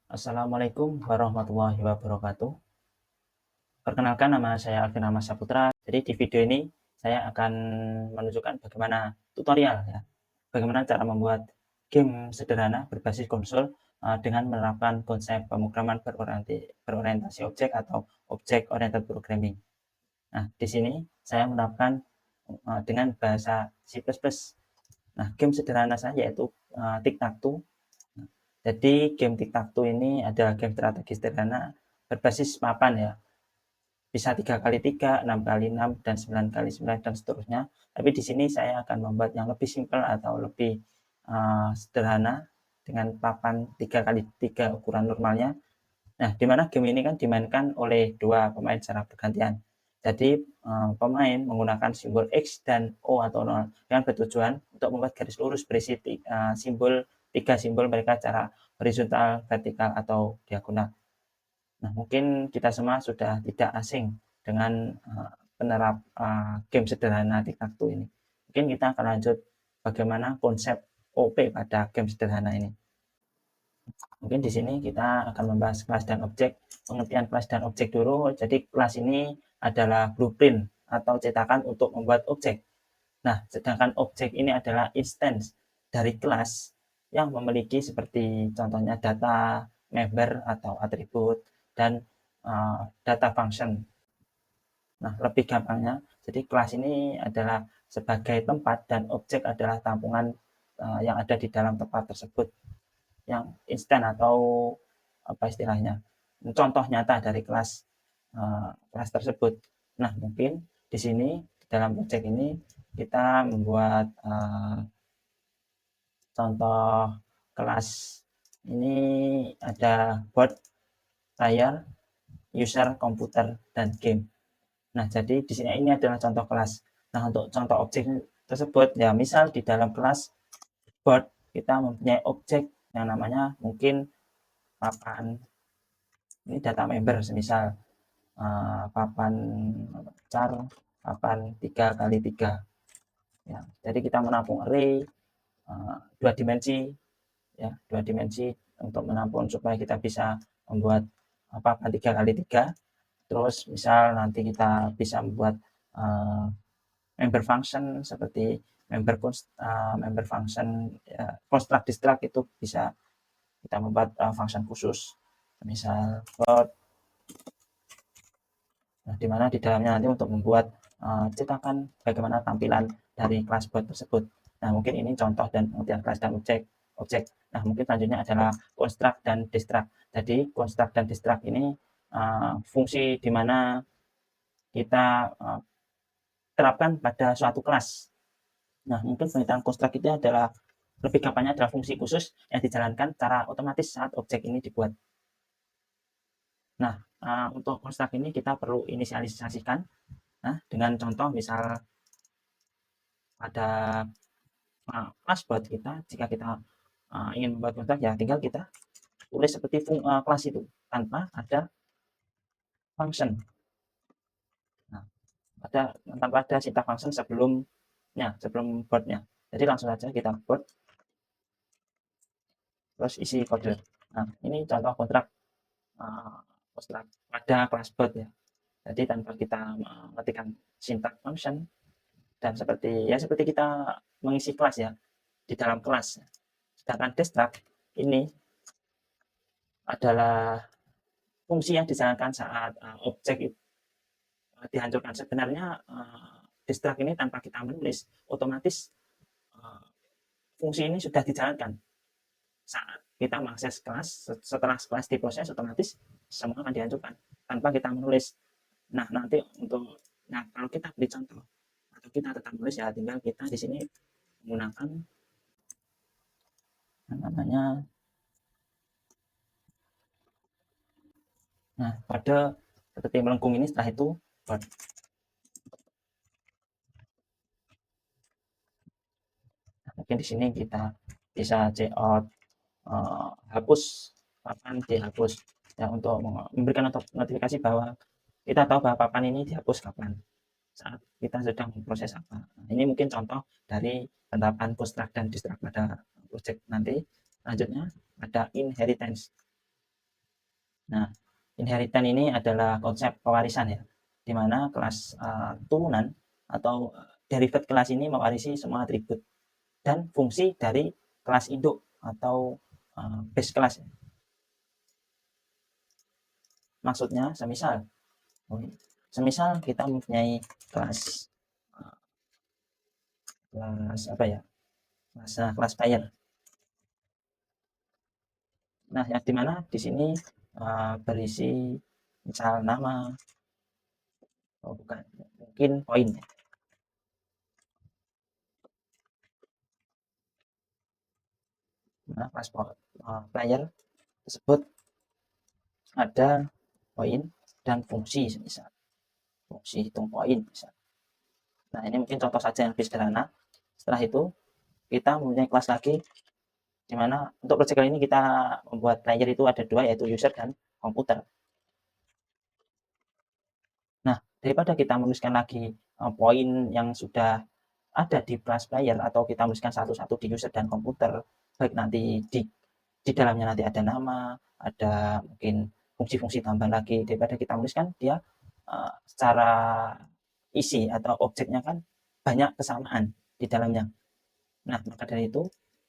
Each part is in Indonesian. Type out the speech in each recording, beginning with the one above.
Assalamualaikum warahmatullahi wabarakatuh. Perkenalkan, nama saya Alvin Ahmad Saputra. Jadi di video ini saya akan menunjukkan bagaimana tutorial ya, bagaimana cara membuat game sederhana berbasis konsol dengan menerapkan konsep pemrograman berorientasi objek atau object oriented programming. Nah, di sini saya menerapkan dengan bahasa C++. Nah, game sederhana saya yaitu Tic-Tac-Toe. Jadi game Tic-Tac-Toe ini adalah game strategi sederhana berbasis papan ya. Bisa 3x3, 6x6, dan 9x9, dan seterusnya. Tapi di sini saya akan membuat yang lebih simpel atau lebih sederhana dengan papan 3x3 ukuran normalnya. Nah, di mana game ini kan dimainkan oleh dua pemain secara bergantian. Jadi pemain menggunakan simbol X dan O atau 0 dengan bertujuan untuk membuat garis lurus berisi tiga simbol mereka secara horizontal, vertikal, atau diagonal. Nah, mungkin kita semua sudah tidak asing dengan penerap game sederhana Tic-Tac-Toe ini. Mungkin kita akan lanjut bagaimana konsep OP pada game sederhana ini. Mungkin di sini kita akan membahas kelas dan objek. Pengertian kelas dan objek dulu. Jadi kelas ini adalah blueprint atau cetakan untuk membuat objek. Nah, sedangkan objek ini adalah instance dari kelas yang memiliki seperti contohnya data, member atau atribut, dan data function. Nah, lebih gampangnya, jadi kelas ini adalah sebagai tempat dan objek adalah tampungan yang ada di dalam tempat tersebut, yang instan atau apa istilahnya, contoh nyata dari kelas tersebut. Nah, mungkin di sini dalam objek ini kita membuat contoh kelas ini ada board, layar, user, komputer, dan game. Nah, jadi di sini ini adalah contoh kelas. Nah, untuk contoh objek tersebut, ya misal di dalam kelas board kita mempunyai objek yang namanya mungkin papan, ini data member, semisal papan char, papan 3x3. Ya, jadi kita menampung array dua dimensi, ya, dua dimensi untuk menampung supaya kita bisa membuat papan 3x3. Terus misal nanti kita bisa membuat member function seperti member function ya, construct distract itu bisa kita membuat function khusus, misal board. Nah, di mana di dalamnya nanti untuk membuat cetakan bagaimana tampilan dari kelas board tersebut. Nah, mungkin ini contoh dan pengertian kelas dan objek. Nah, mungkin selanjutnya adalah construct dan distract. Jadi construct dan distract ini fungsi di mana kita terapkan pada suatu kelas. Nah, mungkin pengertian construct itu adalah lebih gampangnya adalah fungsi khusus yang dijalankan secara otomatis saat objek ini dibuat. Nah, untuk construct ini kita perlu inisialisasikan. Nah, dengan contoh misal pada kelas buat kita, jika kita ingin membuat construct ya tinggal kita tulis seperti kelas itu tanpa ada function. Nah, tanpa ada syntax function sebelum boardnya. Jadi langsung saja kita board terus isi kode. Nah, ini contoh kontrak pada kelas board ya. Jadi tanpa kita mengetikkan syntax function dan seperti kita mengisi kelas ya di dalam kelas. Sedangkan distract ini adalah fungsi yang dijalankan saat objek dihancurkan. Sebenarnya distract ini tanpa kita menulis otomatis fungsi ini sudah dijalankan saat kita mengakses kelas. Setelah kelas diproses otomatis semua akan dihancurkan tanpa kita menulis. Nah, nanti kalau kita beri contoh atau kita tetap menulis ya tinggal kita di sini menggunakan namanya pada seperti melengkung ini. Setelah itu mungkin di sini kita bisa checkout hapus papan, dihapus ya, untuk memberikan notifikasi bahwa kita tahu bahwa papan ini dihapus kapan saat kita sedang memproses apa. Ini mungkin contoh dari penerapan construct dan distract pada project nanti. Selanjutnya ada inheritance. Nah, inheritan ini adalah konsep pewarisan ya, di mana kelas turunan atau derivat kelas ini mewarisi semua atribut dan fungsi dari kelas induk atau base kelas. Maksudnya, semisal kita mempunyai kelas apa ya, kelas player. Nah, yang dimana di sini berisi misal nama, bukan, mungkin poin. Nah, kelas player tersebut ada poin dan fungsi, misal fungsi hitung poin misal. Nah, ini mungkin contoh saja yang lebih sederhana. Setelah itu kita mempunyai kelas lagi, di mana untuk project kali ini kita membuat player itu ada dua, yaitu user dan komputer. Nah, daripada kita menuliskan lagi poin yang sudah ada di kelas player, atau kita menuliskan satu-satu di user dan komputer, baik nanti di dalamnya nanti ada nama, ada mungkin fungsi-fungsi tambahan lagi, daripada kita menuliskan dia secara isi atau objeknya kan banyak kesamaan di dalamnya. Nah, maka dari itu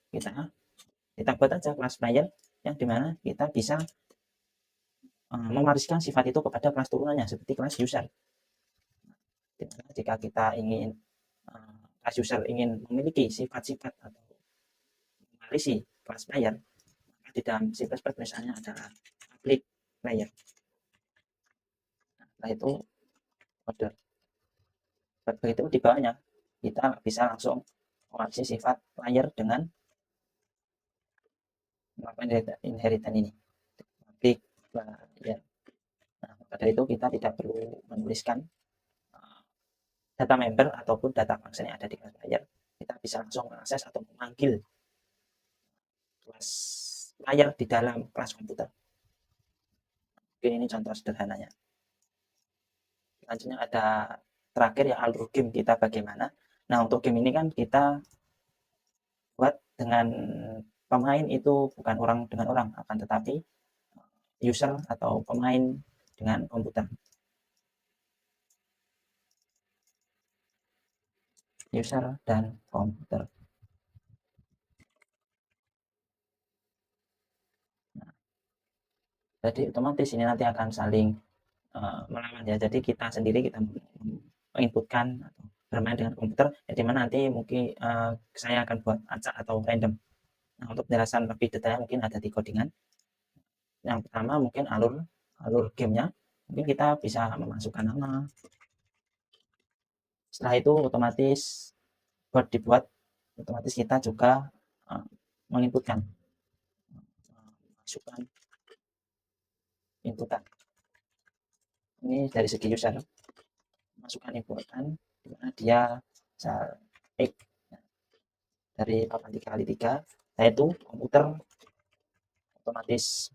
kita buat aja kelas player yang dimana kita bisa mewariskan sifat itu kepada kelas turunannya seperti kelas user. Dimana jika kita ingin kelas user ingin memiliki sifat-sifat atau mewarisi kelas player, maka di dalam C++ misalnya adalah public player. Nah, setelah itu order. Begitu di bawahnya kita bisa langsung mewarisi sifat player dengan melakukan inheritan ini, public player. Nah, maka dari itu kita tidak perlu menuliskan data member ataupun data function yang ada di kelas player. Kita bisa langsung mengakses atau memanggil kelas player di dalam kelas komputer. Oke, ini contoh sederhananya. Selanjutnya ada terakhir ya, alur game kita bagaimana. Nah, untuk game ini kan kita buat dengan pemain itu bukan orang dengan orang, akan tetapi user atau pemain dengan komputer. User dan komputer. Nah, jadi otomatis ini nanti akan saling melawan ya. Jadi kita sendiri kita menginputkan atau bermain dengan komputer, ya dimana nanti mungkin saya akan buat acak atau random. Nah, untuk penjelasan lebih detail mungkin ada di codingan. Yang pertama mungkin alur gamenya, mungkin kita bisa memasukkan nama. Setelah itu otomatis dibuat, otomatis kita juga menginputkan, masukkan inputan. Ini dari segi user, masukkan inputan dimana dia misal X dari papan 3x3, yaitu komputer otomatis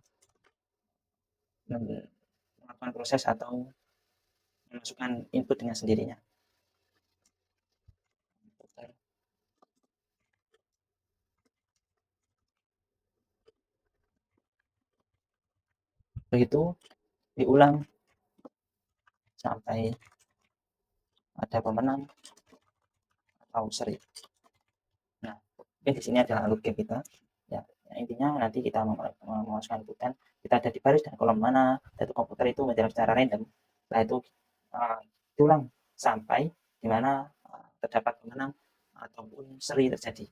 melakukan proses atau memasukkan input dengan sendirinya. Begitu diulang sampai ada pemenang atau seri. Nah, oke, di sini adalah alur game kita. Ya, intinya nanti kita memasukkan inputan, kita ada di baris dan kolom mana, dan komputer itu menjawab secara random. Setelah itu diulang sampai di mana terdapat pemenang ataupun seri terjadi.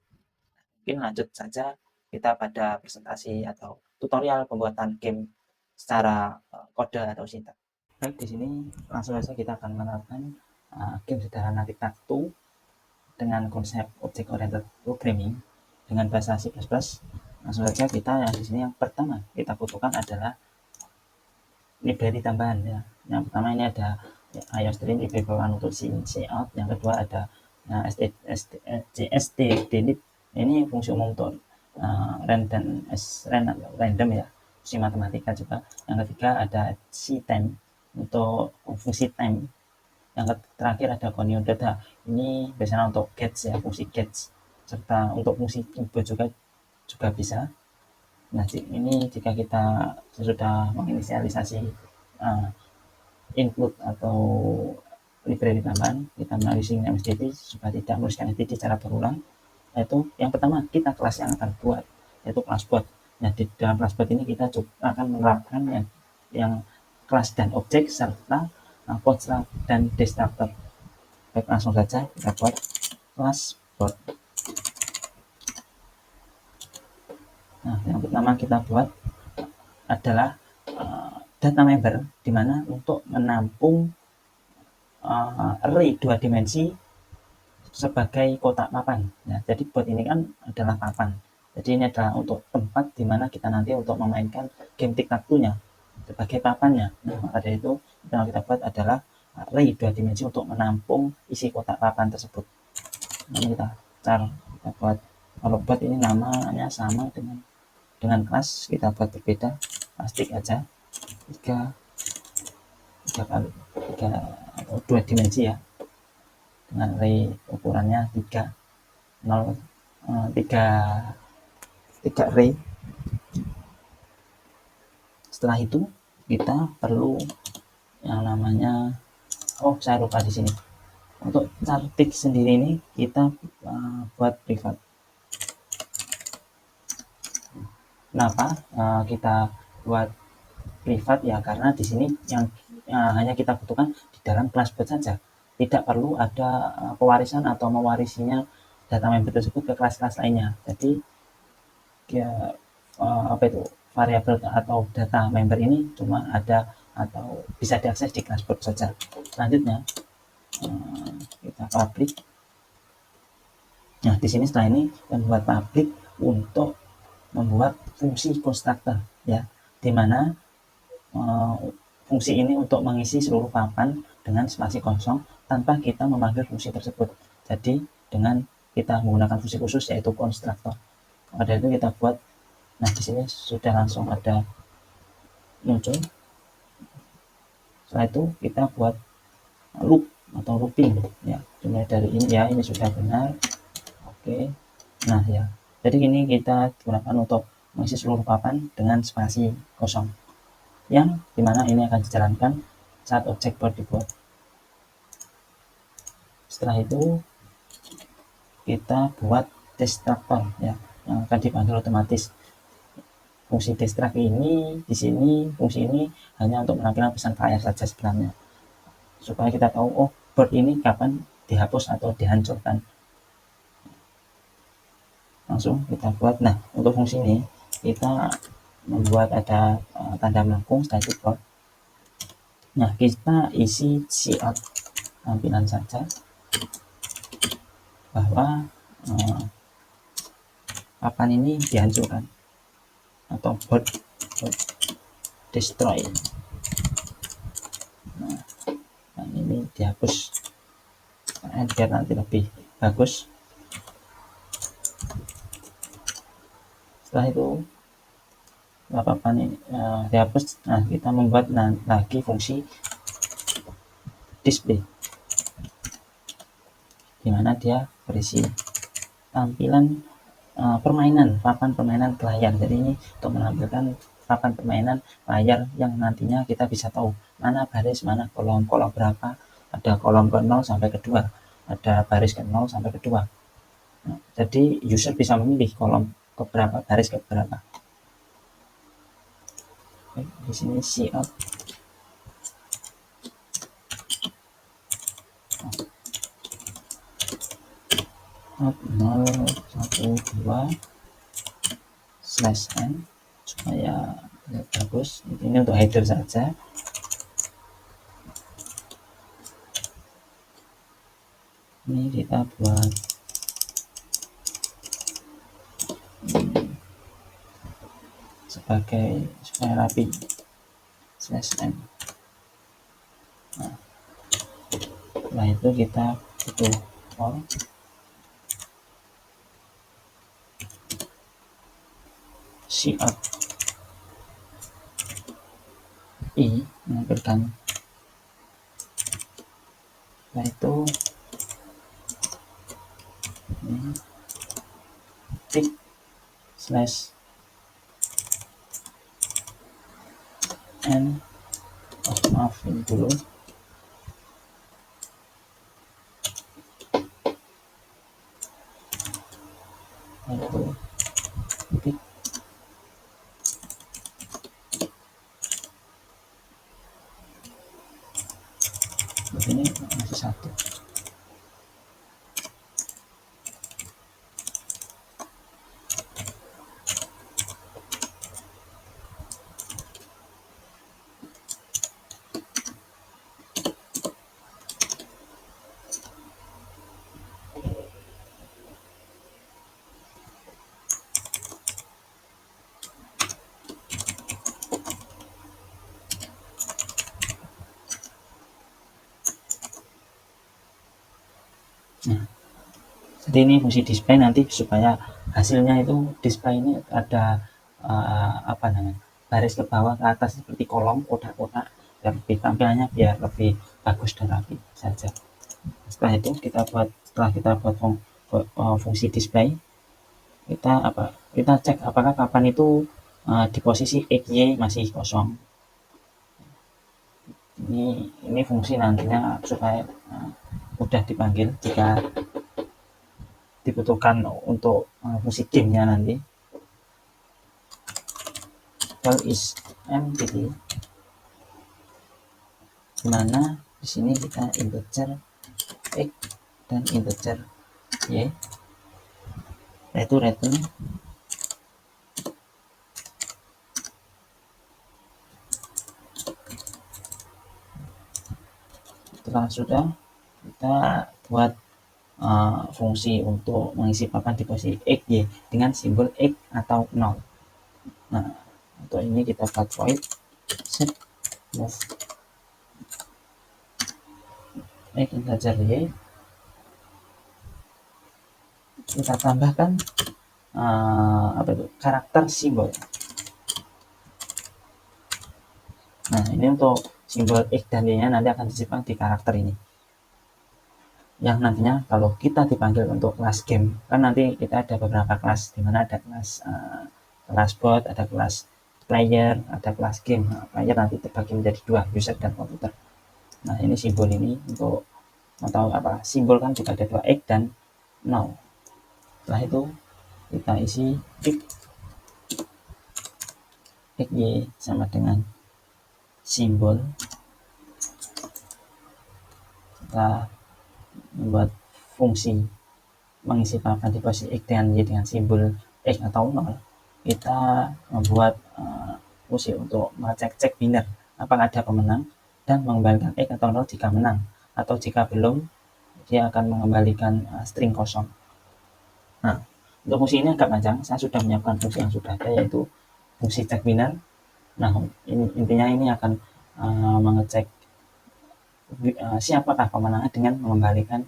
Mungkin lanjut saja kita pada presentasi atau tutorial pembuatan game secara kode atau sintaks. Baik, di sini langsung saja kita akan menerapkan game sederhana tic-tac-toe dengan konsep object oriented programming dengan bahasa C++. Langsung saja kita yang di sini yang pertama kita butuhkan adalah library tambahan ya. Yang pertama ini ada IOStream library untuk cout, yang kedua ada JST delete, ini fungsi umum untuk random ya, fungsi matematika juga. Yang ketiga ada ctime untuk fungsi time. Yang terakhir ada continue data, ini biasanya untuk gets ya, fungsi gets, serta untuk fungsi keyboard juga bisa. Nah, ini jika kita sudah menginisialisasi input atau library tambahan, kita melalui using namesdb supaya tidak menuliskan std secara berulang. Yaitu yang pertama, kita kelas yang akan buat, yaitu kelas bot. Nah, di dalam kelas bot ini kita akan menerapkan yang kelas dan objek serta constructor dan destructor. Baik, langsung saja kita buat kelas bot. Nah, yang pertama kita buat adalah data member, di mana untuk menampung array 2 dimensi sebagai kotak papan. Nah, jadi bot ini kan adalah papan. Jadi ini adalah untuk tempat di mana kita nanti untuk memainkan game tic-tac-toe-nya sebagai papannya. Nah, maka dari itu yang kita buat adalah array 2 dimensi untuk menampung isi kotak papan tersebut. Nah, kita buat, kalau bot ini namanya sama dengan kelas, kita buat berbeda, plastik aja 3 atau 2 dimensi ya, dengan array ukurannya 3 array. Setelah itu kita perlu yang namanya, saya lupa di sini, untuk chartik sendiri ini kita buat privat. Kenapa kita buat privat ya, karena di sini yang hanya kita butuhkan di dalam kelas bot saja, tidak perlu ada pewarisan atau mewarisinya data member tersebut ke kelas-kelas lainnya. Jadi ya, variabel atau data member ini cuma ada atau bisa diakses di kelas bot saja. Selanjutnya kita public. Nah, di sini setelah ini membuat public untuk membuat fungsi constructor ya, dimana fungsi ini untuk mengisi seluruh papan dengan spasi kosong tanpa kita memanggil fungsi tersebut. Jadi dengan kita menggunakan fungsi khusus yaitu constructor. Pada itu kita buat. Nah, di sini sudah langsung ada muncul. Setelah itu kita buat loop atau looping ya, dimulai dari ini ya, ini sudah benar. Oke. Nah ya, jadi ini kita gunakan untuk mengisi seluruh papan dengan spasi kosong, yang dimana ini akan dijalankan saat objek bot dibuat. Setelah itu kita buat destructor ya, yang akan dipanggil otomatis. Fungsi destruct ini di sini, fungsi ini hanya untuk menampilkan pesan fire saja sebenarnya, supaya kita tahu bot ini kapan dihapus atau dihancurkan. Langsung kita buat. Nah, untuk fungsi ini kita membuat ada tanda melengkung setelah itu bot. Nah, kita isi cout tampilan saja bahwa papan ini dihancurkan atau bot destroy. Nah, ini dihapus biar nanti lebih bagus. Setelah itu papan ini dihapus. Nah, kita membuat lagi fungsi display, dimana dia berisi tampilan permainan, papan permainan ke layar. Jadi ini untuk menampilkan papan permainan layar yang nantinya kita bisa tahu mana baris, mana kolom berapa, ada kolom ke 0 sampai ke 2, ada baris ke 0 sampai ke 2. Nah, jadi user bisa memilih kolom ke berapa, baris ke berapa. Oke, di sini cout. Out 0, 1, 2 /n supaya bagus. Ini untuk header saja. Ini kita buat sebagai supaya rapi /n. Nah, setelah itu kita butuh for cout i menampilkan. Setelah itu tick and maaf ini dulu, itu titik ini masih satu. Nah, jadi ini fungsi display nanti supaya hasilnya itu display ini ada apa namanya, baris ke bawah ke atas seperti kolom kotak-kotak, dan lebih tampilannya biar lebih bagus dan rapi saja. Setelah itu setelah kita buat fungsi display, kita cek apakah papan itu di posisi X, Y masih kosong. Ini fungsi nantinya supaya mudah dipanggil jika dibutuhkan untuk fungsi gamenya nanti. Val is empty, dimana di sini kita integer X dan integer Y, yaitu return setelah sudah kita buat fungsi untuk mengisi papan di posisi X, Y dengan simbol X atau 0. Nah, untuk ini kita buat void set move X integer Y, kita tambahkan karakter simbol. Nah, ini untuk simbol X dan Y nya nanti akan disimpan di karakter ini, yang nantinya kalau kita dipanggil untuk kelas game, kan nanti kita ada beberapa kelas, dimana ada kelas bot, ada kelas player, ada kelas game. Nah, player nanti terbagi menjadi dua, user dan komputer. Nah, ini simbol ini untuk atau simbol kan juga ada dua, X dan 0. Setelah itu kita isi if X, Y sama dengan simbol. Kita membuat fungsi mengisi papan di posisi X dengan Y dengan simbol X atau 0. Kita membuat fungsi untuk mengecek winner, apakah ada pemenang, dan mengembalikan X atau 0 jika menang, atau jika belum dia akan mengembalikan string kosong. Nah, untuk fungsi ini agak panjang, saya sudah menyiapkan fungsi yang sudah ada, yaitu fungsi check winner. Nah, intinya ini akan mengecek siapakah pemenangnya dengan mengembalikan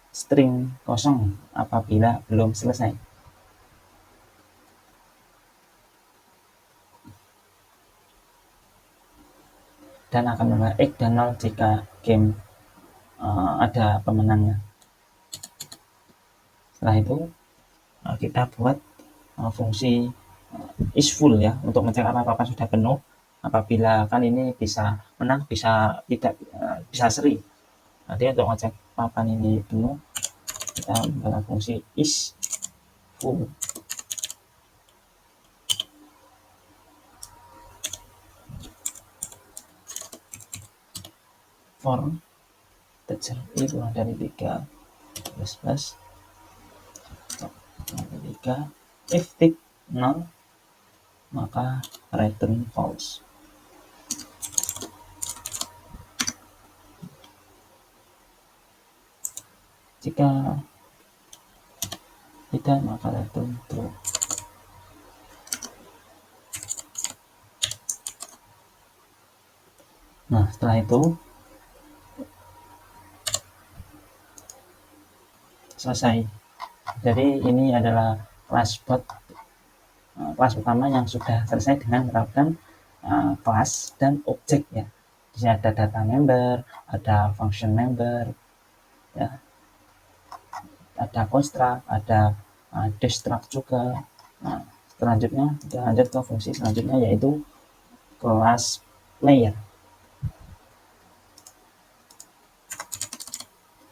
string kosong apabila belum selesai. Dan akan membayar X dan 0 jika game ada pemenangnya. Setelah itu kita buat fungsi is full ya, untuk mencek apa sudah penuh. Apabila kan ini bisa menang, bisa tidak, bisa seri. Nanti untuk ngecek papan ini penuh, kita membuat fungsi is full. For integer i kurang dari 3 plus kurang dari 3, if tick 0 maka return false. Jika tidak maka return true. Nah, setelah itu selesai. Jadi ini adalah kelas bot, kelas pertama yang sudah selesai dengan menerapkan kelas dan objek ya. Di sini ada data member, ada function member, ya, ada construct, ada destruct juga. Nah, selanjutnya kita lanjut ke fungsi selanjutnya, yaitu kelas player.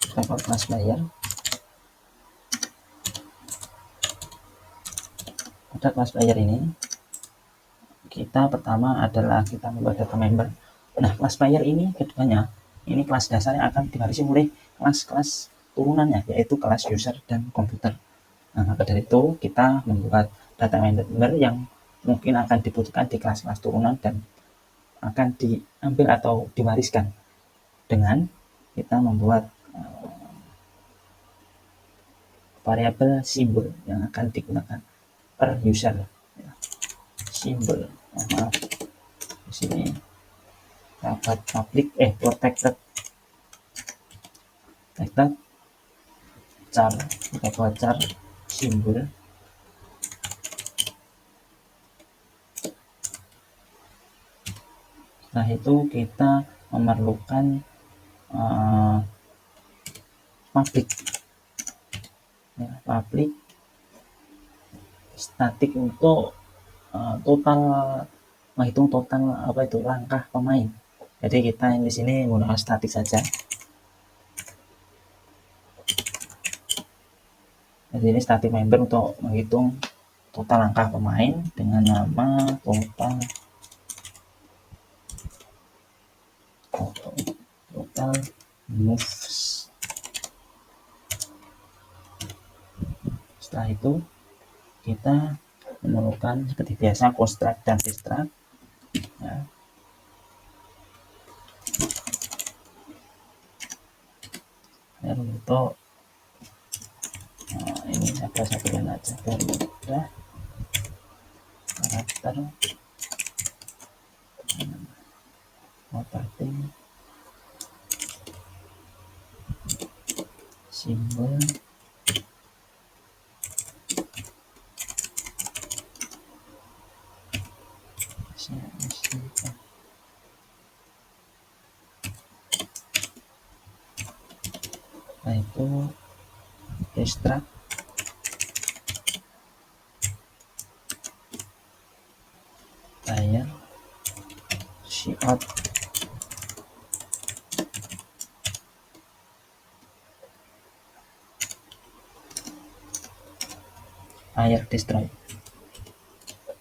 Kita buat kelas player. Pada kelas player ini, kita pertama adalah kita membuat data member. Nah, kelas player ini keduanya, ini kelas dasar yang akan diwarisi oleh kelas-kelas turunannya, yaitu kelas user dan komputer. Nah, maka dari itu kita membuat data member yang mungkin akan dibutuhkan di kelas-kelas turunan dan akan diambil atau diwariskan dengan kita membuat variabel simbol yang akan digunakan per user. Simbol, maaf, di sini dapat public protected char, kita buat char simbol. Setelah itu kita memerlukan public, ya, public static untuk total, menghitung total langkah pemain. Jadi kita di sini menggunakan static saja. Jadi ini static member untuk menghitung total langkah pemain dengan nama total moves. Setelah itu kita memerlukan seperti biasa construct dan destruct, ya. Untuk ini saya satukan aja biar mudah. Karakter, property, simbol, itu extract, player, cout, player destroy.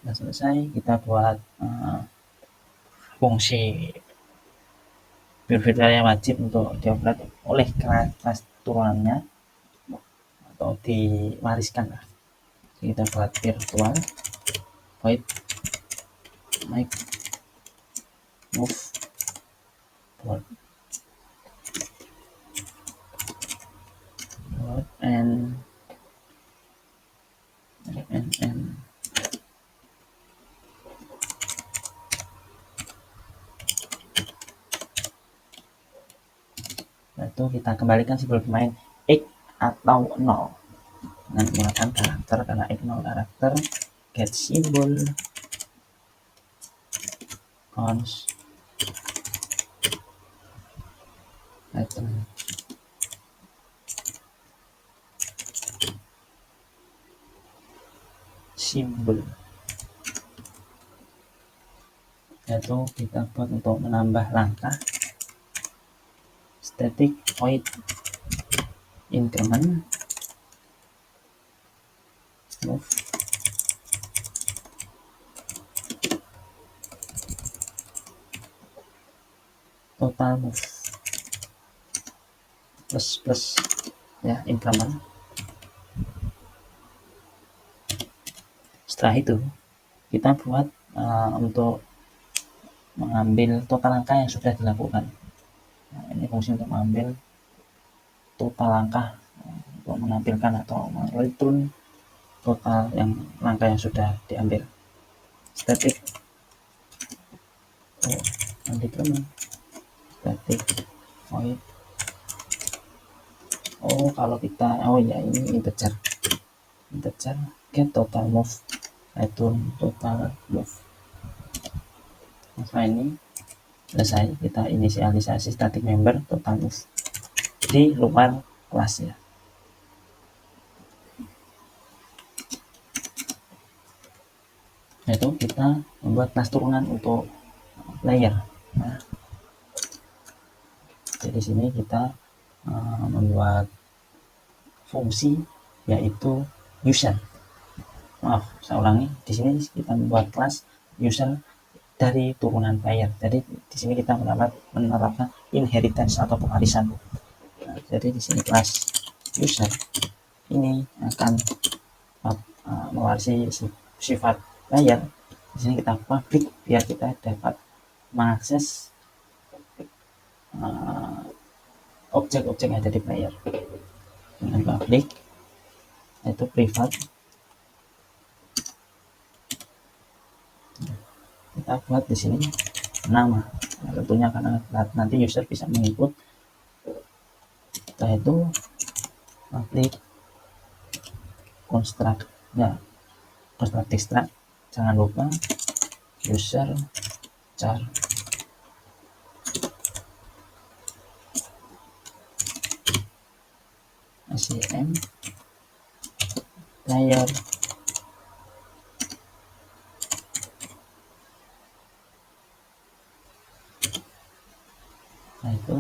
Nah, selesai, kita buat fungsi virtual yang wajib untuk dioperate oleh kelas turunannya atau diwariskan lah. Kita buat virtual void make move board and itu kita kembalikan simbol pemain X atau 0 dengan menggunakan karakter, karena X 0 karakter, get simbol cons item simbol. Yaitu kita buat untuk menambah langkah static void increment move total move plus ya, increment. Setelah itu kita buat untuk mengambil total langkah yang sudah dilakukan. Nah, ini fungsi untuk mengambil total langkah, untuk menampilkan atau mereturn total langkah yang sudah diambil. Static static void kalau kita ini integer get total move, return total move. Nah, ini selesai, kita inisialisasi static member total move di luar kelasnya. Itu kita membuat kelas turunan untuk player. Nah, jadi di sini kita membuat fungsi yaitu user. Maaf, saya ulangi. Di sini kita membuat kelas user dari turunan player. Jadi di sini kita menerapkan inheritance atau pewarisan. Nah, jadi di sini kelas user ini akan mewarisi sifat player. Di sini kita public biar kita dapat mengakses objek-objek yang ada di player. Dengan public yaitu privat, kita buat di sini nama. Nah, tentunya karena nanti user bisa menginput, setelah itu public construct ya, construct extract, jangan lupa user char SEM player. Nah itu,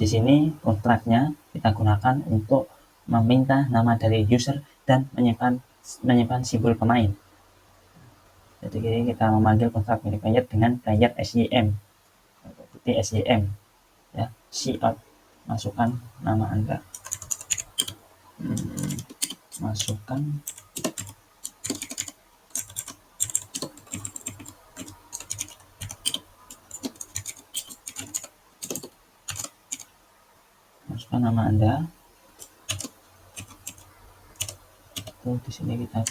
di sini kontraknya kita gunakan untuk meminta nama dari user dan menyimpan simbol pemain. Jadi kita memanggil kontrak milik player dengan player SEM, seperti SEM ya, cout, masukkan nama Anda, masukkan nama Anda. Tuh, di sini kita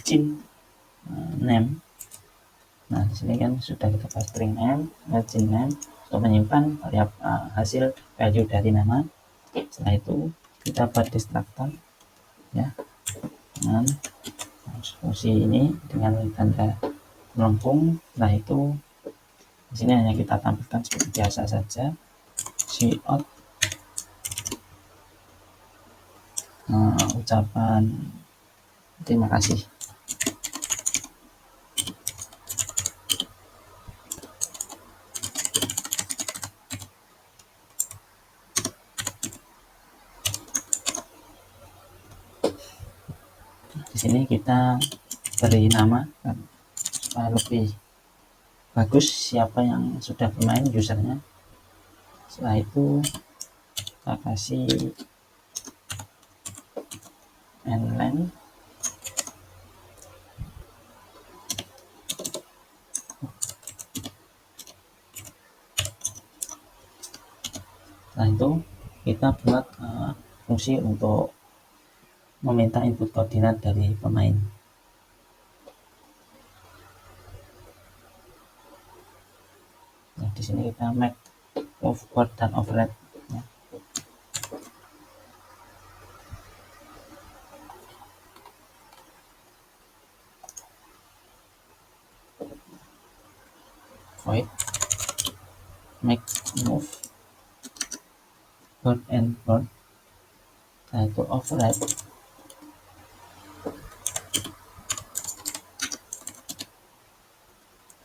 name. Nah, di sini kan sudah kita pakai string name, name untuk menyimpan hasil value dari nama. Setelah itu kita buat destructor ya, dengan fungsi ini dengan tanda melengkung. Setelah itu di sini hanya kita tampilkan seperti biasa saja, cout, ucapan terima kasih. Di sini kita beri nama supaya lebih bagus siapa yang sudah bermain usernya. Setelah itu kita kasih nlen. Setelah itu kita buat fungsi untuk meminta input koordinat dari pemain. Nah, di sini kita make forward dan override ya. Void make move forward and forward. Nah, itu override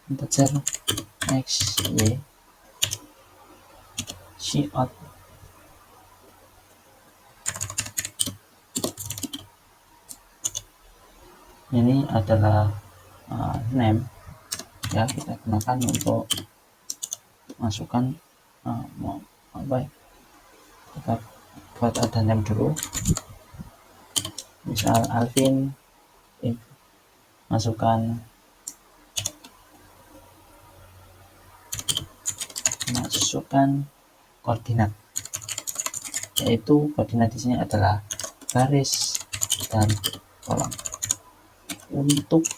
integer x y cout. Ini adalah name ya, kita gunakan untuk masukkan kita buat ada name dulu, misal Alvin, masukkan koordinat, yaitu koordinat di sini adalah baris dan kolom. Untuk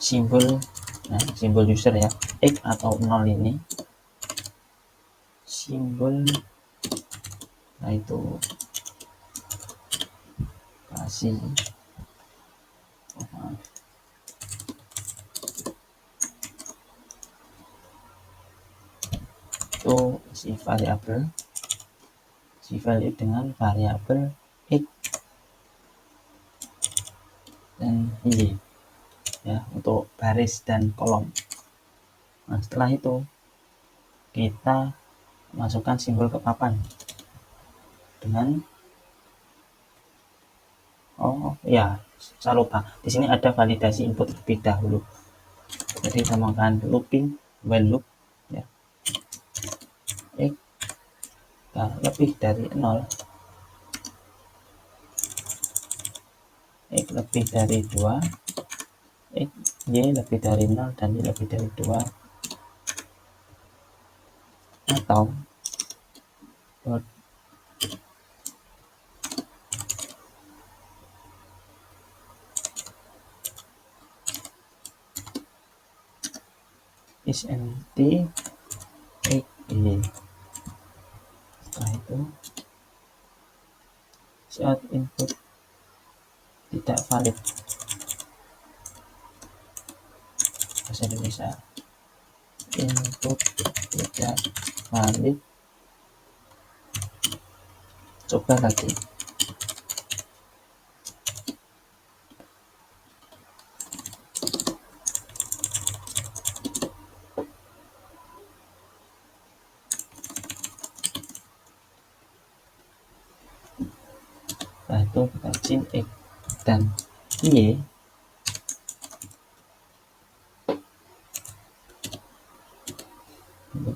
simbol user ya, X atau 0 ini simbol, nah itu kasih itu isi variabel, isi value dengan variabel X dan Y ya untuk baris dan kolom. Nah, setelah itu kita masukkan simbol ke papan dengan ya saya lupa, di sini ada validasi input terlebih dahulu. Jadi kita menggunakan looping while loop ya. X lebih dari 0, X lebih dari 2, X, Y lebih dari 0 dan Y lebih dari 2, atau is empty X, Y. Setelah itu shout input tidak valid, bahasa Indonesia input tidak valid, coba lagi. Setelah itu kita change X dan Y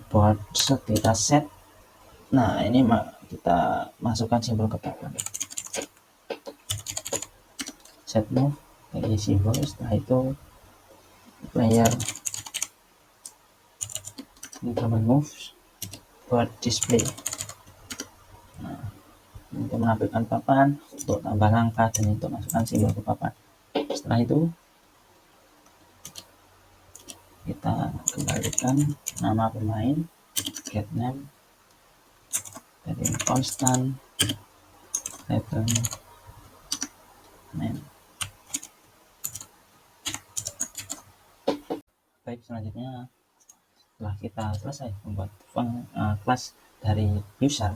buat kita set. Nah, ini kita masukkan simbol ke papan, set move lagi simbol. Setelah itu player increment moves buat display. Nah, untuk menampilkan papan, untuk tambah langkah, dan untuk masukkan simbol ke papan. Setelah itu kita kembalikan nama pemain, get name dari constant return name. Baik, selanjutnya setelah kita selesai membuat kelas dari user,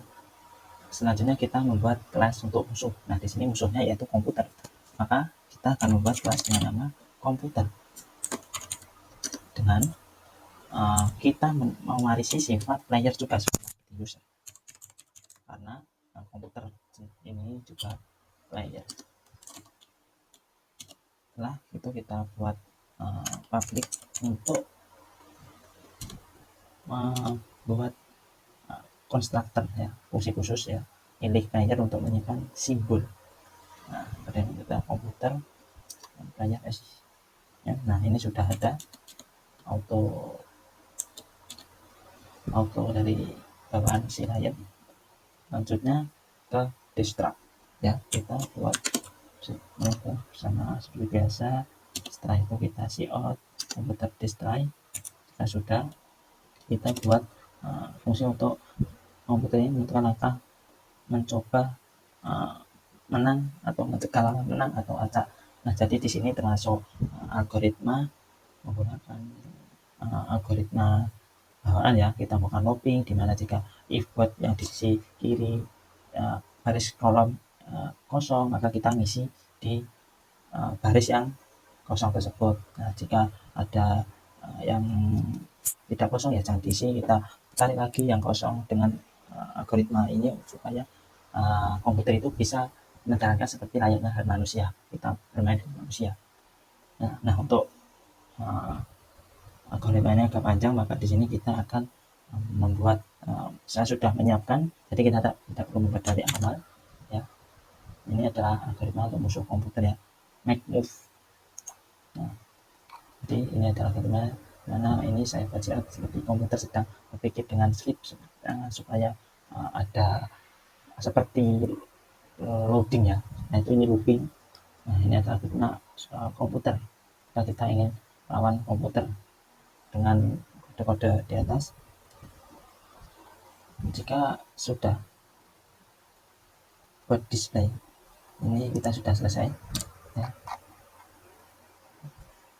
selanjutnya kita membuat kelas untuk musuh. Nah, di sini musuhnya yaitu komputer, maka kita akan membuat kelas dengan nama komputer dengan kita mewarisi sifat player juga seperti user, karena komputer ini juga player. Setelah itu kita buat public untuk membuat konstruktor ya, fungsi khusus ya, milik player untuk menyimpan simbol. Nah, pada kita komputer player S ya. Nah, ini sudah ada auto dari bawaan si layar. Selanjutnya ke destruct ya, kita buat bersama seperti biasa. Setelah itu kita cout komputer destroy. Jika sudah, kita buat fungsi untuk komputer ini menentukan langkah mencoba menang atau mencegah lawan menang atau acak. Nah, jadi di sini termasuk algoritma menggunakan algoritma bawaan ya. Kita melakukan looping, dimana jika if buat yang di sisi kiri baris kolom kosong, maka kita ngisi di baris yang kosong tersebut. Nah, jika ada yang tidak kosong ya jangan diisi, kita cari lagi yang kosong dengan algoritma ini supaya komputer itu bisa menedarkan seperti layaknya manusia, kita bermain dengan manusia. Nah, untuk algoritma ini agak panjang, maka di sini kita akan membuat saya sudah menyiapkan, jadi kita tidak perlu membuat dari awal ya. Ini adalah algoritma untuk musuh komputer ya, make move. Nah, jadi ini adalah algoritma mana ini saya baca seperti komputer sedang berpikir dengan sleep supaya ada seperti loading ya. Nah, itu ini looping. Nah, ini adalah algoritma komputer. Jika kita ingin lawan komputer dengan kode-kode di atas, jika sudah buat display, ini kita sudah selesai ya.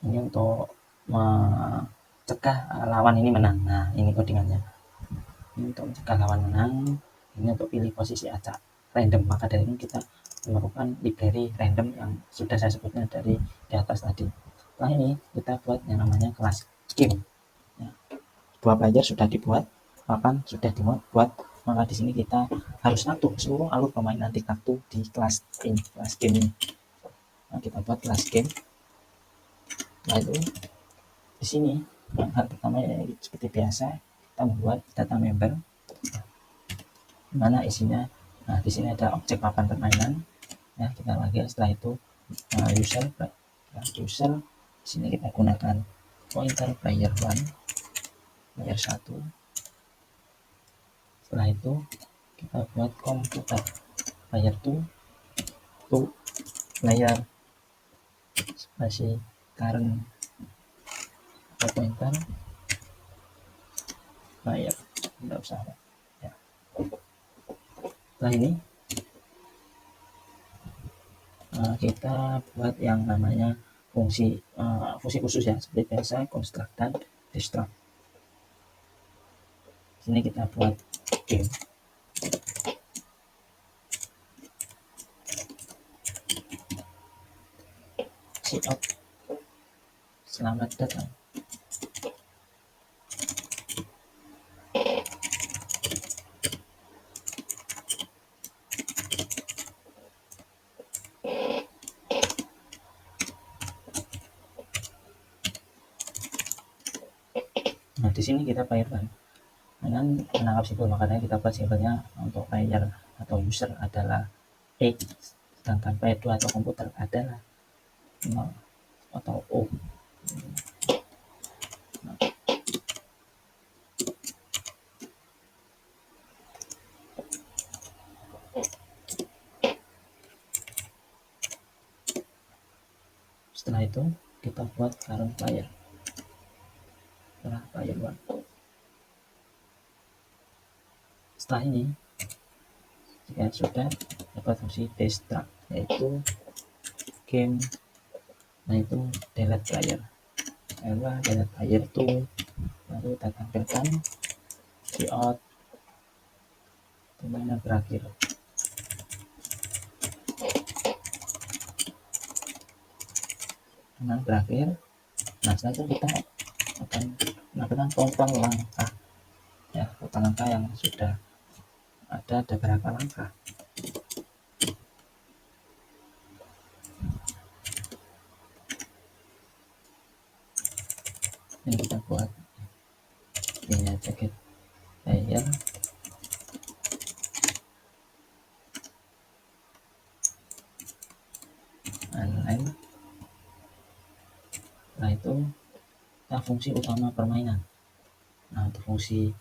Ini untuk mencegah lawan ini menang. Nah, ini codingannya. Ini untuk mencegah lawan menang, ini untuk pilih posisi acak random. Maka dari ini kita merupakan library random yang sudah saya sebutkan dari di atas tadi. Setelah ini kita buat yang namanya kelas game. Ya, dua player sudah dibuat, papan sudah dibuat, maka di sini kita harus atur seluruh alur permainan tic-tac-toe di kelas game ini. Nah, kita buat kelas game. Lalu di sini hal pertama ya, seperti biasa kita membuat data member, mana isinya. Nah, di sini ada objek papan permainan. Ya, kita lagi setelah itu user. Di sini kita gunakan pointer player 1, player 1. Setelah itu kita buat komputer player 2, player spasi current pointer player, tidak usah ya. Setelah ini kita buat yang namanya fungsi khusus ya, seperti biasa construct dan destruct. Sini kita buat game. Cout, selamat datang. Nah, di sini kita pairkan dengan menangkap simbol, makanya kita buat simbolnya untuk player atau user adalah X, sedangkan player 2 atau komputer adalah 0 atau O. Setelah itu kita buat current player, player 1. Setelah ini jika sudah dapat fungsi destruct, yaitu game, nah itu delete player, delete player 2. Lalu kita tampilkan cout permainan berakhir. Permainan berakhir. Nah, setelah itu kita akan melakukan total langkah ya, total langkah yang sudah ada beberapa langkah. Yang kita buat ini jacket layer, online. Nah, itu kita fungsi utama permainan. Nah, untuk fungsi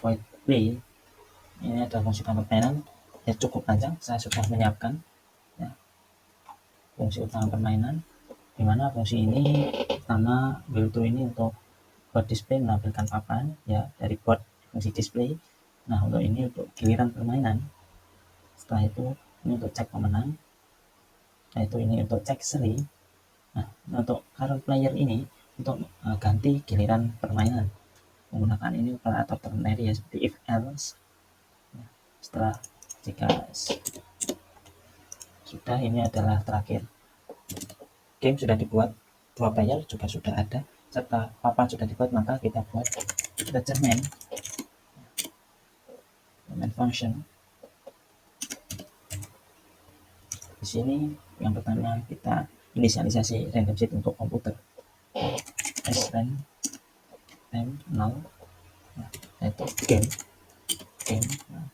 void play ini ada fungsi utama permainan ya, cukup panjang, saya sudah menyiapkan ya, fungsi utama permainan, dimana fungsi ini pertama build to ini untuk board display, menampilkan papan ya dari board fungsi display. Nah, untuk ini untuk giliran permainan. Setelah itu ini untuk cek pemenang. Nah, itu ini untuk cek seri. Nah, untuk current player ini untuk ganti giliran permainan menggunakan ini operator ternary ya, seperti if else. Setelah jika sudah, ini adalah terakhir. Game sudah dibuat, dua player juga sudah ada, serta papan sudah dibuat, maka kita buat main function. Di sini yang pertama kita inisialisasi random seed untuk komputer, srand time 0, yaitu game. Nah,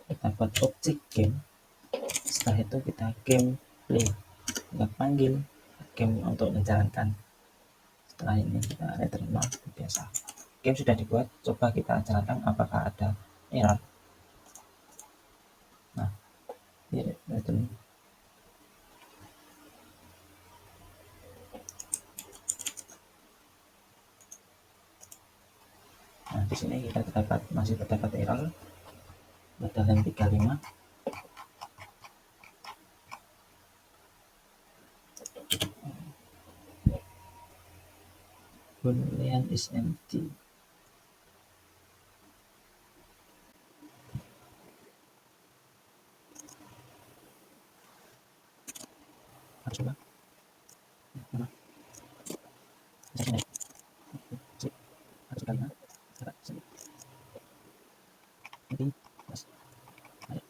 kita buat objek game. Setelah itu kita game play, kita panggil game untuk menjalankan. Setelah ini kita return 0 biasa. Game sudah dibuat, coba kita jalankan apakah ada error. Nah, return. Nah, di sini kita masih terdapat error batalan 35. Boolean is empty. harus coba mana sini sip harus kalimat dapat sini ini mas ayo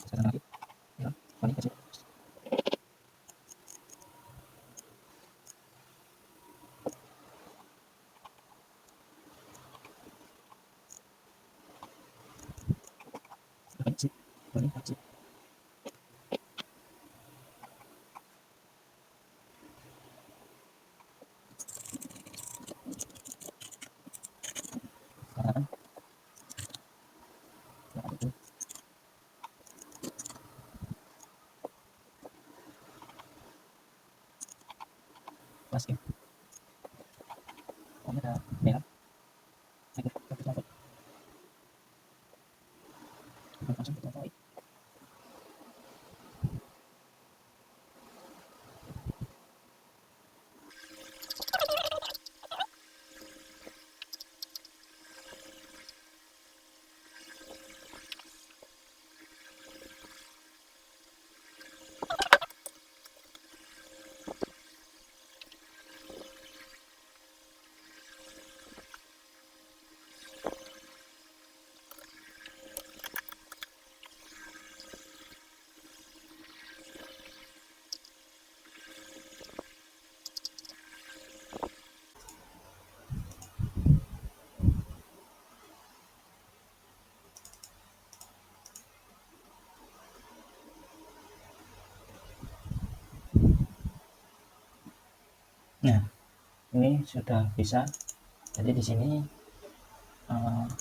sekarang lagi ya paling kasih paling sip paling sip sekarang ya itu pas ya ada merah ayo kita dapat langsung kita tahu nah ini sudah bisa jadi di sini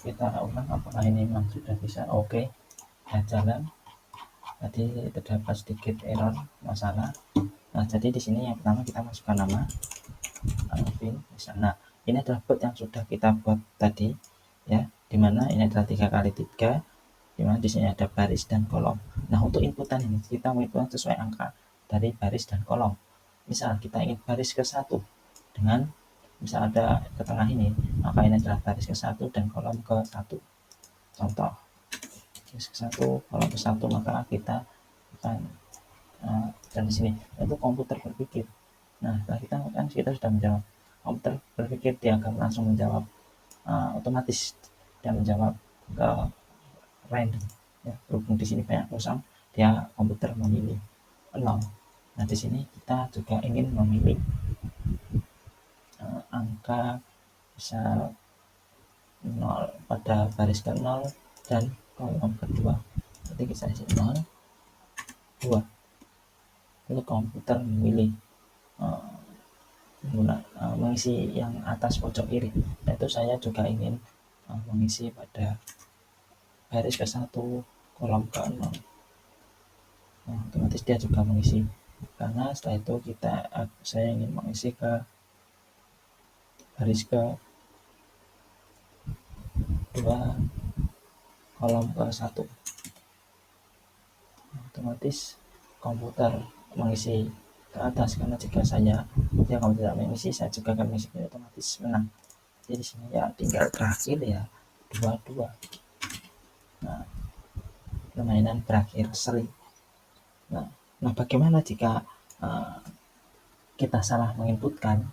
kita ulang apakah ini memang sudah bisa oke ya jalan tadi terdapat sedikit error masalah. Nah jadi di sini yang pertama kita masukkan nama Alvin misalnya. Nah ini adalah bot yang sudah kita buat tadi ya dimana ini adalah 3x3 dimana di sini ada baris dan kolom. Nah untuk inputan ini kita menginputkan sesuai angka dari baris dan kolom. Misal kita ingin baris ke satu dengan misal ada ke tengah ini maka ini adalah baris ke satu dan kolom ke satu. Contoh baris ke satu kolom ke satu maka kita akan dan di sini itu komputer berpikir. Nah setelah kita sudah menjawab komputer berpikir dia akan langsung menjawab otomatis dan menjawab ke random ya berhubung di sini banyak kosong dia komputer memilih 0. Nah di sini kita juga ingin memilih angka misal 0 pada baris ke 0 dan kolom kedua jadi kita isi 0 2 lalu komputer memilih mengisi yang atas pojok kiri yaitu saya juga ingin mengisi pada baris ke 1 kolom ke 0 otomatis dia juga mengisi karena setelah itu saya ingin mengisi ke baris ke 2 kolom ke 1 otomatis komputer mengisi ke atas karena jika kamu tidak mengisi saya juga akan mengisi otomatis menang. Jadi di sini ya tinggal terakhir ya 22. Nah permainan berakhir seri. Nah bagaimana jika kita salah menginputkan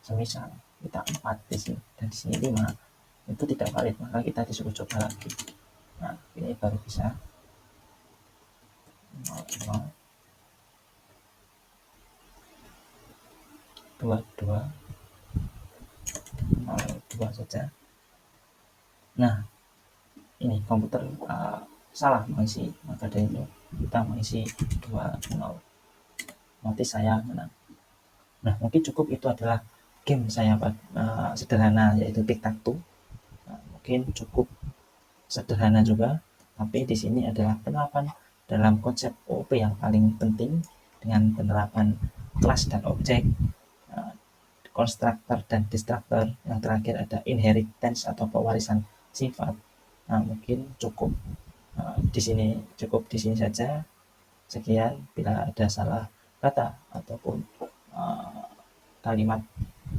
semisal kita 4 di sini dan di sini 5 itu tidak valid maka kita disuruh coba lagi. Nah ini baru bisa 0 22 02 saja. Nah ini komputer salah mengisi maka dari itu kita mengisi 20 nanti saya menang. Nah mungkin cukup itu adalah game saya sederhana yaitu tic-tac-toe. Mungkin cukup sederhana juga tapi di sini adalah penerapan dalam konsep OOP yang paling penting dengan penerapan kelas dan objek, constructor dan destructor, yang terakhir ada inheritance atau pewarisan sifat. Nah mungkin cukup di sini saja. Sekian, bila ada salah kata ataupun kalimat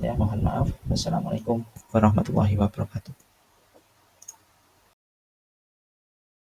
Ya, mohon maaf. Wassalamualaikum warahmatullahi wabarakatuh.